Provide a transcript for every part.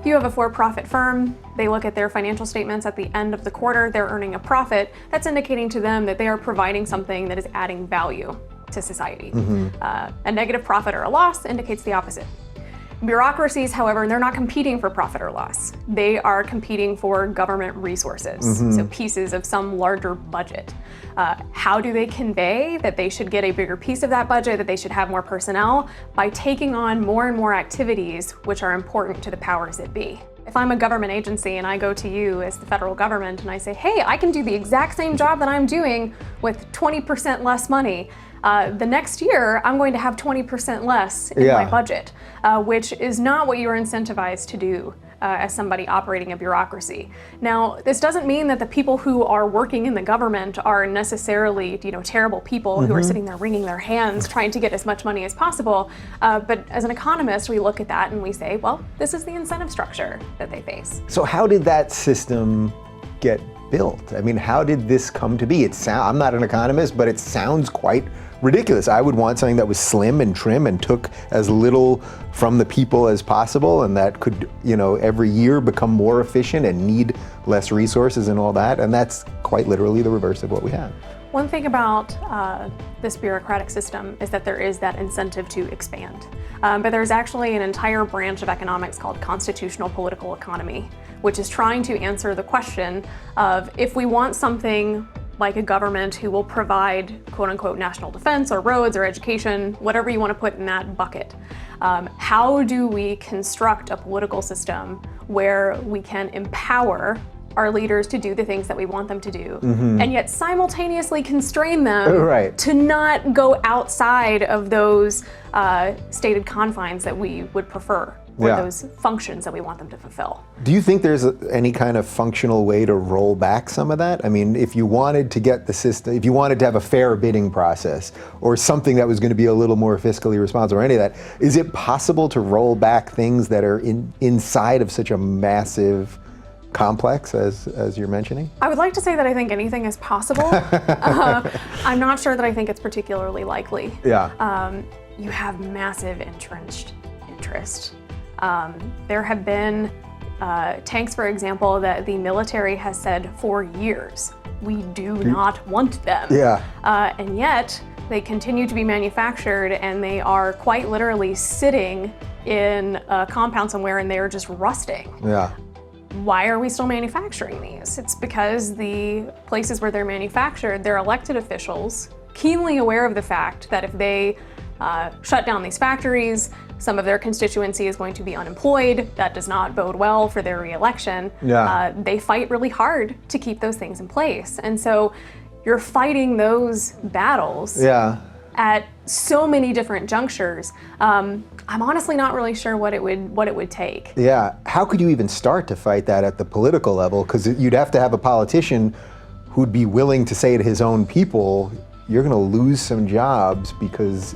you have a for-profit firm, they look at their financial statements at the end of the quarter, they're earning a profit, that's indicating to them that they are providing something that is adding value to society. A negative profit or a loss indicates the opposite. Bureaucracies, however, they're not competing for profit or loss. They are competing for government resources, so pieces of some larger budget. How do they convey that they should get a bigger piece of that budget, that they should have more personnel? By taking on more and more activities which are important to the powers that be. If I'm a government agency and I go to you as the federal government and I say, hey, I can do the exact same job that I'm doing with 20% less money, the next year, I'm going to have 20% less in my budget, which is not what you're incentivized to do as somebody operating a bureaucracy. Now, this doesn't mean that the people who are working in the government are necessarily, terrible people who are sitting there wringing their hands trying to get as much money as possible. But as an economist, we look at that and we say, well, this is the incentive structure that they face. So how did that system get built? I mean, how did this come to be? I'm not an economist, but it sounds quite ridiculous. I would want something that was slim and trim and took as little from the people as possible, and that could, every year become more efficient and need less resources and all that. And that's quite literally the reverse of what we have. One thing about this bureaucratic system is that there is that incentive to expand. But there's actually an entire branch of economics called constitutional political economy, which is trying to answer the question of if we want something like a government who will provide quote unquote national defense or roads or education, whatever you want to put in that bucket. How do we construct a political system where we can empower our leaders to do the things that we want them to do, and yet simultaneously constrain them to not go outside of those stated confines that we would prefer, or those functions that we want them to fulfill. Do you think there's any kind of functional way to roll back some of that? I mean, if you wanted to get the system, if you wanted to have a fair bidding process or something that was going to be a little more fiscally responsible or any of that, is it possible to roll back things that are inside of such a massive complex as you're mentioning? I would like to say that I think anything is possible. I'm not sure that I think it's particularly likely. You have massive entrenched interest. There have been tanks, for example, that the military has said for years, we do not want them. And yet they continue to be manufactured, and they are quite literally sitting in a compound somewhere and they are just rusting. Why are we still manufacturing these? It's because the places where they're manufactured, they're elected officials, keenly aware of the fact that if they shut down these factories, some of their constituency is going to be unemployed. That does not bode well for their re-election. They fight really hard to keep those things in place. And so you're fighting those battles at so many different junctures. I'm honestly not really sure what it would take. How could you even start to fight that at the political level? Because you'd have to have a politician who'd be willing to say to his own people, you're going to lose some jobs because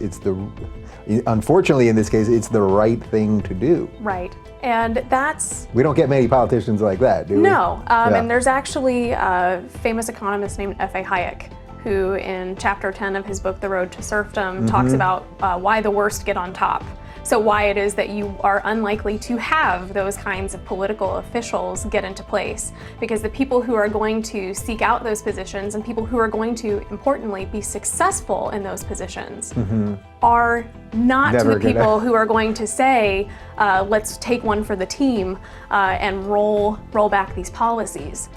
unfortunately in this case, it's the right thing to do. Right. And that's... We don't get many politicians like that, do we? No. And there's actually a famous economist named F.A. Hayek, who in chapter 10 of his book, The Road to Serfdom, talks about why the worst get on top. So why it is that you are unlikely to have those kinds of political officials get into place. Because the people who are going to seek out those positions and people who are going to, importantly, be successful in those positions are not to the people who are going to say, let's take one for the team and roll back these policies.